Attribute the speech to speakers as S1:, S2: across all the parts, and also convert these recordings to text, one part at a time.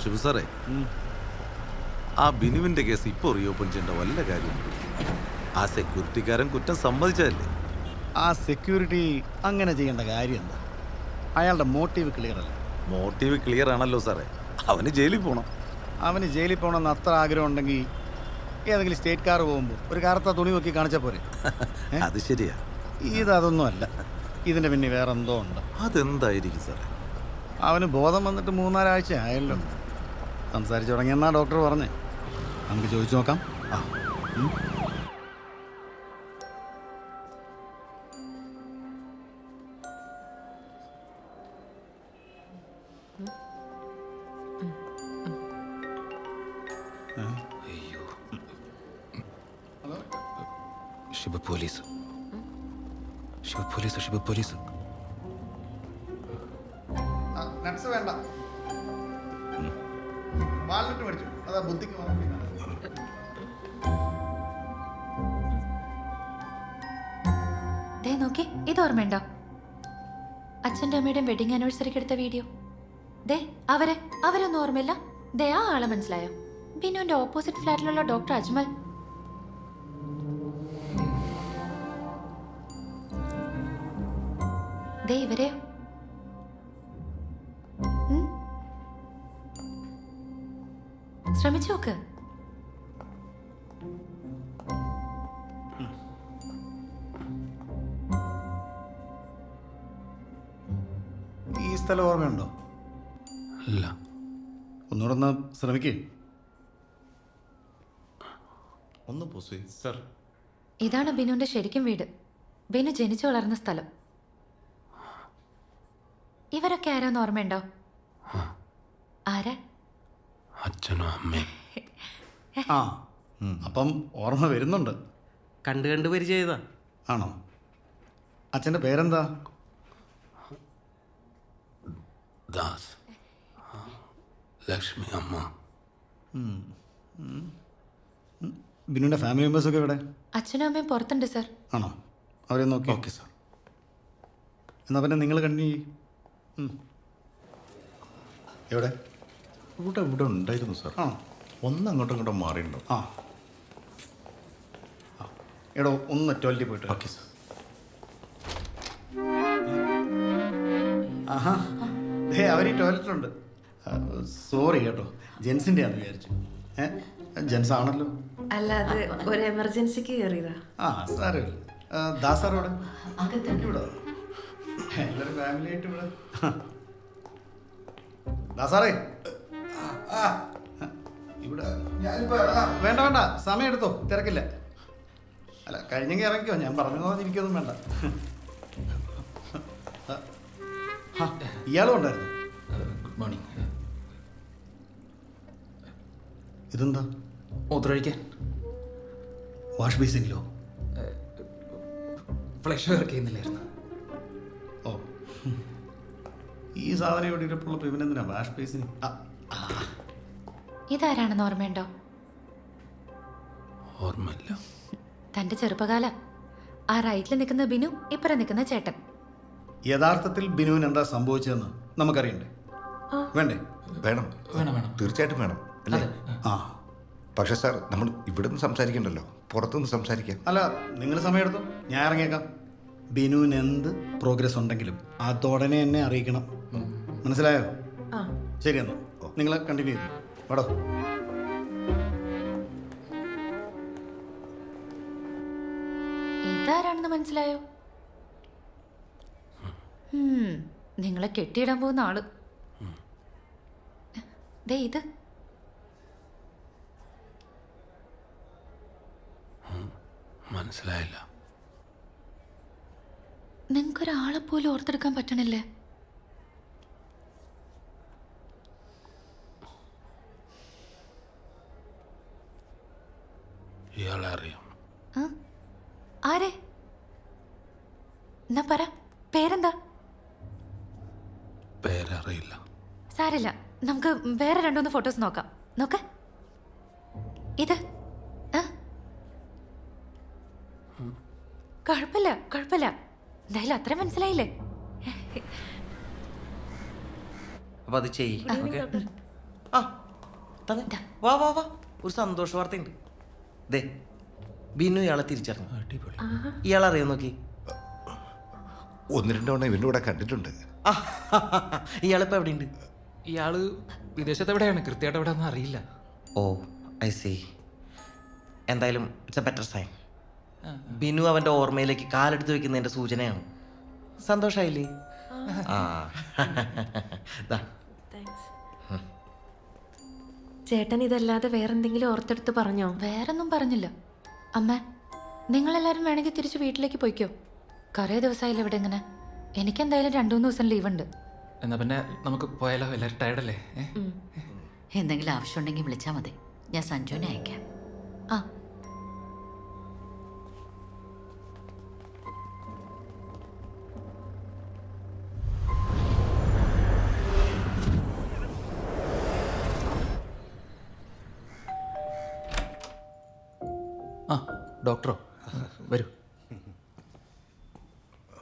S1: ശിവ സാറേ, ആ ബിനുവിന്റെ കേസ് ഇപ്പോൾ റീഓപ്പൺ ചെയ്യേണ്ട വല്ല കാര്യമുണ്ട്? ആ സെക്യൂരിറ്റിക്കാരൻ കുറ്റം സമ്മതിച്ചതല്ലേ?
S2: ആ സെക്യൂരിറ്റി അങ്ങനെ ചെയ്യേണ്ട കാര്യം എന്താ? അയാളുടെ മോട്ടീവ് ക്ലിയർ അല്ല.
S1: മോട്ടീവ് ക്ലിയർ ആണല്ലോ സാറേ. അവന് ജയിലിൽ പോകണം.
S2: അവന് ജയിലിൽ പോകണമെന്ന് അത്ര ആഗ്രഹം ഉണ്ടെങ്കിൽ ഏതെങ്കിലും സ്റ്റേറ്റ് കാർ പോകുമ്പോൾ ഒരു കറുത്ത തുണി നോക്കി കാണിച്ചാൽ പോരെ?
S1: അത് ശരിയാ.
S2: ഇതൊന്നും അല്ല, ഇതിൻ്റെ പിന്നെ വേറെ എന്തോ ഉണ്ട്.
S1: അതെന്തായിരിക്കും സാറേ?
S2: അവന് ബോധം വന്നിട്ട് 3-4 ആഴ്ച ആയല്ലോ. സംസാരിച്ചു തുടങ്ങിയെന്നാ ഡോക്ടർ പറഞ്ഞേ. നമുക്ക് ചോദിച്ചു നോക്കാം.
S3: Shiva police, Shiva police, Shiva police.
S2: Nuts വേണ്ട, വാൽനട്ട് മേടിച്ചു. അതാ ബുദ്ധിക്ക്.
S4: നോക്കി, ഇത് ഓർമ്മയുണ്ടോ? അച്ഛൻ്റെ അമ്മയുടെയും വെഡിങ് ആനിവേഴ്സറിക്ക് എടുത്ത വീഡിയോ. അവരൊന്നും ഓർമ്മയില്ല? ആ ആളെ മനസ്സിലായോ? ബിനുവിന്റെ ഓപ്പോസിറ്റ് ഫ്ലാറ്റിലുള്ള ഡോക്ടർ അജ്മൽ. ഇവരെയോ? ശ്രമിച്ചു നോക്ക്.
S2: ഈ സ്ഥലം ഓർമ്മയുണ്ടോ?
S3: ഇല്ല.
S2: ഒന്നുകൂടെ ഒന്ന് ശ്രമിക്കേ.
S1: ഒന്ന് പോസേ സാർ.
S4: ഇതാണ് ബിനുവിന്റെ ശരിക്കും വീട്. ബിനു ജനിച്ചു വളർന്ന സ്ഥലം. ഇവരൊക്കെ ആരാന്ന് ഓർമ്മയുണ്ടോ? ആരാ?
S3: അച്ഛനും അമ്മയും.
S2: ആ, അപ്പം ഓർമ്മ വരുന്നുണ്ട്.
S5: കണ്ട് പരിചയതാ.
S2: ആണോ? അച്ഛൻ്റെ പേരെന്താ?
S3: ദാസ്. ലക്ഷ്മി അമ്മ.
S2: ബിനുവിൻ്റെ ഫാമിലി മെമ്പേഴ്സൊക്കെ ഇവിടെ?
S4: അച്ഛനും അമ്മയും പുറത്തുണ്ട് സാർ.
S2: ആണോ? അവരെ നോക്കി.
S1: Okay sir.
S2: എന്നാൽ പിന്നെ നിങ്ങൾ കണ്ടിന്യൂ ചെയ്യും. എവിടെ?
S1: ഇവിടെ ഉണ്ടായിരുന്നു സാർ.
S2: ആ,
S1: ഒന്ന് അങ്ങോട്ടും ഇങ്ങോട്ടും മാറിയിട്ടുണ്ടോ?
S2: ആ, എടോ ഒന്ന് ടോയ്ലറ്റിൽ പോയിട്ട്.
S1: Okay sir.
S2: ആഹാ, അവർ ഈ ടോയ്ലറ്റിലുണ്ട്. സോറി കേട്ടോ, ജെൻസിൻ്റെ ആണെന്ന് വിചാരിച്ചു. ജെൻസ് ആണല്ലോ.
S6: അല്ല, അത് ഒരു എമർജൻസിക്ക് കയറിയതാ.
S2: ആ, സാരമില്ല. ദാസാറോടെ ഇവിടെ എല്ലാവരും ഫാമിലി ആയിട്ട് ഇവിടെ. ദാസാറേ, ഇവിടെ വേണ്ട വേണ്ട, സമയം എടുത്തോ, തിരക്കില്ല. അല്ല, കഴിഞ്ഞെങ്കിൽ ഇറങ്ങിക്കോ. ഞാൻ പറഞ്ഞു എനിക്കൊന്നും വേണ്ട. ഇയാളും ഉണ്ടായിരുന്നു.
S3: Good morning.
S2: ഇതെന്താ?
S3: മൂത്രമൊഴിക്കാൻ.
S2: വാഷ് ബേസിനിലോ?
S3: ഫ്ലഷ് വർക്ക് ചെയ്യുന്നില്ലായിരുന്നു.
S2: ഓ, ഈ സാധനം ഇവിടെ ഇരിപ്പുള്ള ഇവനെന്തിനാ വാഷ് ബേസിന്?
S4: ഇതാരാണെന്ന് ഓർമ്മയുണ്ടോ?
S3: ഓർമ്മയില്ല.
S4: തന്റെ ചെറുപ്പകാലം. ആ റൈറ്റിൽ നിൽക്കുന്ന ബിനു, ഇപ്പുറം നിൽക്കുന്ന ചേട്ടൻ.
S2: യഥാർത്ഥത്തിൽ ബിനുവിന് എന്താ സംഭവിച്ചതെന്ന് നമുക്കറിയണ്ടേ? വേണ്ടേ?
S7: വേണം, തീർച്ചയായിട്ടും വേണം അല്ലേ?
S2: ആ,
S7: പക്ഷേ സാർ, നമ്മൾ ഇവിടെ നിന്ന് സംസാരിക്കണ്ടല്ലോ, പുറത്തുനിന്ന് സംസാരിക്കാം.
S2: അല്ല, നിങ്ങൾ സമയമെടുത്തോ, ഞാൻ ഇറങ്ങിയേക്കാം. ബിനുവിന് എന്ത് പ്രോഗ്രസ് ഉണ്ടെങ്കിലും അതോടനെ എന്നെ അറിയിക്കണം. മനസ്സിലായോ? ശരി, എന്നാ നിങ്ങൾ കണ്ടിന്യൂ ചെയ്തു. വേടോ.
S4: ഇതാരാണെന്ന് മനസ്സിലായോ? നിങ്ങളെ കെട്ടിയിടാൻ പോകുന്ന ആള്. ഇത്
S3: മനസ്സിലായില്ല.
S4: നിങ്ങൾക്കൊരാളെ പോലും ഓർത്തെടുക്കാൻ പറ്റണില്ലേ?
S3: ഇയാളെ അറിയാം.
S4: ആരെ? എന്നാ പറ, പേരെന്താ?
S3: പേരറിയില്ല.
S4: സാരില്ല, നമുക്ക് വേറെ 2-3 ഫോട്ടോസ് നോക്കാം. നോക്ക, ഇത് കുഴപ്പമില്ല കുഴപ്പമില്ല. എന്തായാലും അത്ര മനസ്സിലായില്ലേ?
S5: അപ്പൊ അത് ചെയ്യ്. ആ തന്നെ വാ വാ വാ, ഒരു സന്തോഷ വാർത്തയുണ്ട്. ദേ ബിനു ഇയാളെ തിരിച്ചറിഞ്ഞു.
S3: അടിപൊളി.
S5: ഇയാളെ അറിയാൻ നോക്കി.
S7: ഒന്ന് രണ്ട് തവണ ഇവൻ്റെ കൂടെ കണ്ടിട്ടുണ്ട്.
S5: ആ, ഇയാളിപ്പോ എവിടെയുണ്ട്?
S3: ഇയാള് വിദേശത്ത് എവിടെയാണ്, കൃത്യമായിട്ട് എവിടെയാണെന്ന് അറിയില്ല.
S5: Oh I see. എന്തായാലും it's a better sign. Binu അവൻ്റെ ഓർമ്മയിലേക്ക് കാലെടുത്ത് വെക്കുന്നതിൻ്റെ സൂചനയാണ്. സന്തോഷമായില്ലേ? ആ ദാ.
S6: ചേട്ടൻ ഇതല്ലാതെ വേറെന്തെങ്കിലും ഓർത്തെടുത്ത് പറഞ്ഞോ?
S4: വേറൊന്നും പറഞ്ഞില്ല. അമ്മ, നിങ്ങളെല്ലാവരും വേണമെങ്കിൽ തിരിച്ച് വീട്ടിലേക്ക് പോയിക്കോ. കുറേ ദിവസമായില്ല ഇവിടെ ഇങ്ങനെ. എനിക്കെന്തായാലും 2-3 ദിവസം ലീവ് ഉണ്ട്.
S3: എന്നാ പിന്നെ നമുക്ക് പോയാലോ? എല്ലാവരും ടയർഡല്ലേ?
S8: എന്തെങ്കിലും ആവശ്യമുണ്ടെങ്കിൽ വിളിച്ചാൽ മതി, ഞാൻ സഞ്ജുവിനെ അയക്കാം.
S4: ആ
S3: ആ ഡോക്ടറോ? വരൂ.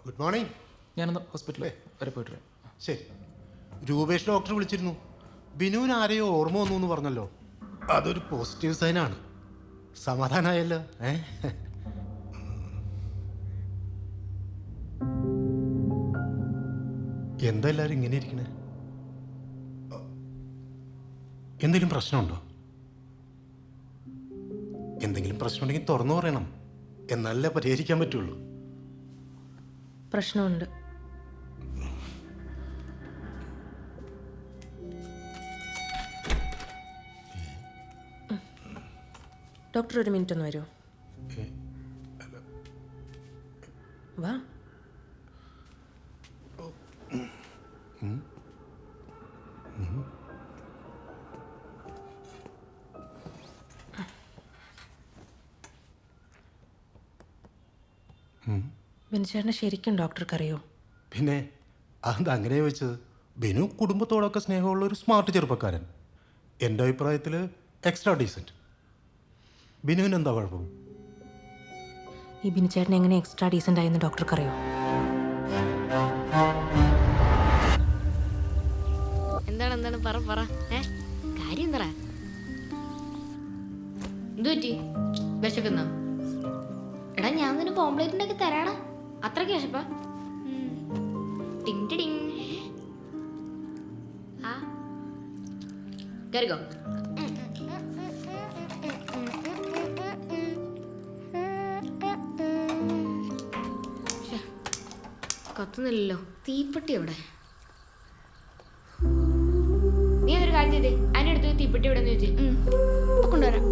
S9: Good morning.
S3: ഞാനൊന്ന് ഹോസ്പിറ്റലിൽ വരെ പോയിട്ട് വരാം.
S9: ശരി. രൂപേഷ് ഡോക്ടർ വിളിച്ചിരുന്നു. ബിനുവിന് ആരെയോ ഓർമ്മ വന്നു എന്ന് പറഞ്ഞല്ലോ. അതൊരു പോസിറ്റീവ് സൈനാണ്. സമാധാനമായല്ലോ. എന്താ എല്ലാവരും ഇങ്ങനെ ഇരിക്കണേ? എന്തെങ്കിലും പ്രശ്നമുണ്ടോ? എന്തെങ്കിലും പ്രശ്നമുണ്ടെങ്കിൽ തുറന്നു പറയണം, എന്നാലേ പരിഹരിക്കാൻ പറ്റുള്ളൂ.
S6: പ്രശ്നമുണ്ട്. ഡോക്ടർ ഒരു മിനിറ്റ് ഒന്ന് വരുമോ? വാ. ബിനുചേട്ടനെ ശരിക്കും ഡോക്ടർക്ക് അറിയോ?
S9: പിന്നെ അതെന്താ അങ്ങനെ വെച്ചത്? ബിനു കുടുംബത്തോടൊക്കെ സ്നേഹമുള്ള ഒരു സ്മാർട്ട് ചെറുപ്പക്കാരൻ. എൻ്റെ അഭിപ്രായത്തിൽ എക്സ്ട്രാ ഡീസൻറ്റ്. ബിനുവിന് എന്താ കുഴപ്പം?
S6: ഈ ബിനുചേട്ടൻ എങ്ങനെ എക്സ്ട്രാ ഡീസൻ്റ് ആയെന്ന് ഡോക്ടർക്ക് അറിയോ?
S10: എന്താണ് പറ കാര്യം എന്താ? എന്തു പറ്റി? വിശക്കുന്ന? എടാ ഞാൻ നിനക്ക് ഓംപ്ലേറ്റ് ഉണ്ടാക്കി തരാടാ. അത്രയ്ക്ക് വിശപ്പാ? ടിങ് ടിങ്. ആ കയറിക്കോ. കത്തുന്നില്ലല്ലോ, തീപ്പെട്ടി എവിടെ? നീ അതൊരു കാര്യം ചെയ്തേ, അതിൻ്റെ അടുത്ത് തീപ്പെട്ടി എവിടെ ചോദിച്ചേ. ഇപ്പൊ കൊണ്ടുവരാം.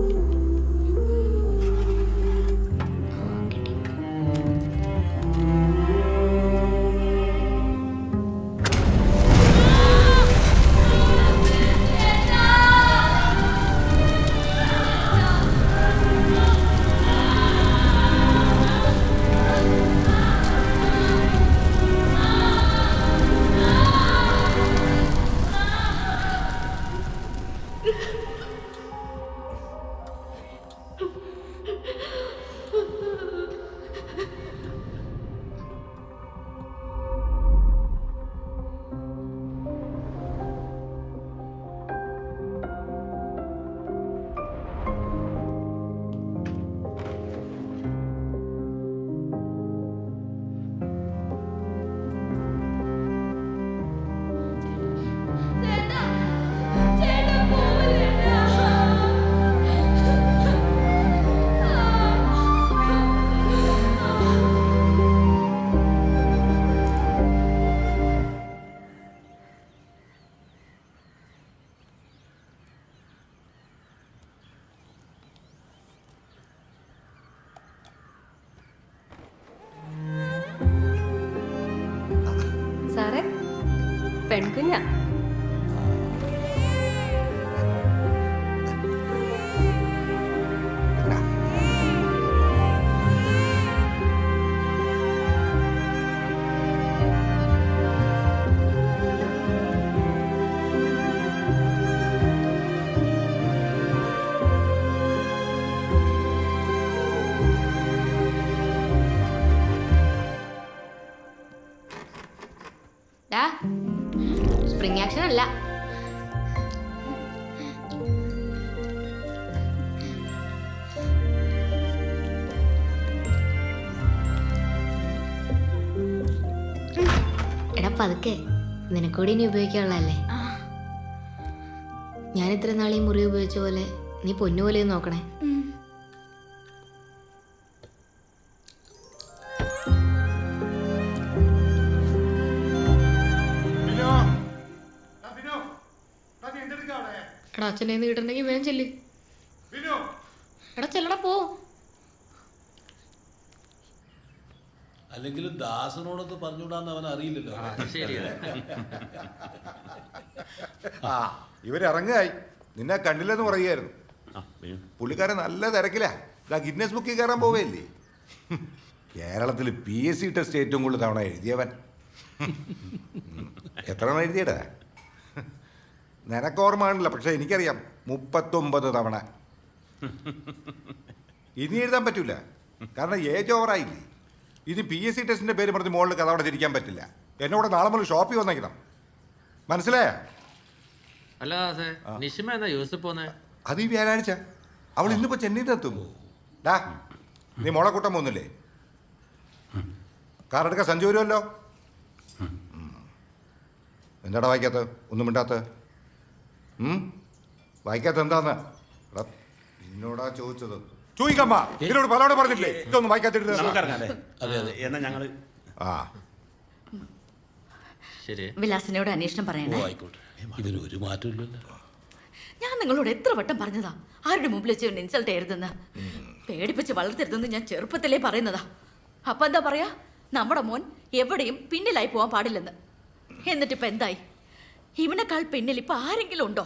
S6: സാറേ, പെൺകുഞ്ഞ.
S10: സ്പ്രിംഗ് ആക്ഷൻ അല്ല, പതുക്കെ നിനക്കൂടി ഇനി ഉപയോഗിക്കാനുള്ളതല്ലേ. ഞാൻ ഇത്ര നാൾ ഈ മുറി ഉപയോഗിച്ച പോലെ നീ പൊന്നുപോലെ നോക്കണേ. എടാ അച്ഛനെ കിട്ടണ്ടെങ്കിൽ വേഗം ചെല്ലി. എടാ ചെല്ലടാ പോ.
S11: അല്ലെങ്കിലും ദാസനോടൊന്ന് പറഞ്ഞുകൂടാന്ന് അവൻ അറിയില്ലല്ലോ.
S7: ആ ഇവരിറങ്ങായി നിന്നെ കണ്ടില്ലെന്ന് പറയുമായിരുന്നു. പുള്ളിക്കാരൻ നല്ല തിരക്കിലാ. ഗിന്നസ് ബുക്കിൽ കയറാൻ പോവേല്ലേ. കേരളത്തിൽ PSC ടെസ്റ്റ് ഏറ്റവും കൂടുതൽ തവണ എഴുതിയവൻ. എത്ര തവണ എഴുതിയടാ? നിനക്ക് ഓർമ്മ കാണില്ല, പക്ഷെ എനിക്കറിയാം 39 തവണ. ഇനി എഴുതാൻ പറ്റൂല, കാരണം ഏജ് ഓവറായില്ലേ. ഇനി PSC ടെസ്റ്റിന്റെ പേര് പറഞ്ഞ് മുകളിൽ കഥ അവിടെ തിരിക്കാൻ പറ്റില്ല. എന്നോട് നാളെ മുതൽ ഷോപ്പിൽ വന്നേക്കണം, മനസ്സിലായ?
S12: അല്ല നിഷിമ എന്നാ യൂസഫ് പോന്നെ?
S7: അത് ഈ വ്യാഴാഴ്ച. അവൾ ഇന്നിപ്പോ ചെന്നൈയിൽ എത്തും. ഡാ നീ മോളെ കൂട്ടാൻ പോകുന്നില്ലേ? കാർ എടുക്കാൻ സഞ്ജു വരുമല്ലോ. എന്താടാ വായിക്കാത്ത? ഒന്നും മിണ്ടാത്ത? വായിക്കാത്ത എന്താന്ന്? എന്നോടാ ചോദിച്ചത്. ചോദിക്കമ്മ, ഇതിനോട് പലവണ പറഞ്ഞില്ലേ ഇതൊന്നും വായിക്കാത്തിട്ട്?
S11: അതെ അതെ, എന്നാ ഞങ്ങള്
S12: ശരി.
S8: വിലാസിനോട് അന്വേഷണം പറയണേ.
S11: ആയിക്കോട്ടെ, ഇതിന് ഒരു മാറ്റമില്ലല്ലോ.
S8: ഞാൻ നിങ്ങളോട് എത്ര വട്ടം പറഞ്ഞതാ ആരുടെ മുമ്പിൽ വെച്ച് ഇൻസൾട്ട് ചെയ്യരുതെന്ന്, പേടിപ്പിച്ച് വളർത്തരുതെന്ന് ഞാൻ ചെറുപ്പത്തിലേ പറയുന്നതാ. അപ്പൊ എന്താ പറയാ, നമ്മുടെ മോൻ എവിടെയും പിന്നിലായി പോവാൻ പാടില്ലെന്ന്. എന്നിട്ടിപ്പോ എന്തായി? ഇവനേക്കാൾ പിന്നിൽ ഇപ്പൊ ആരെങ്കിലും ഉണ്ടോ?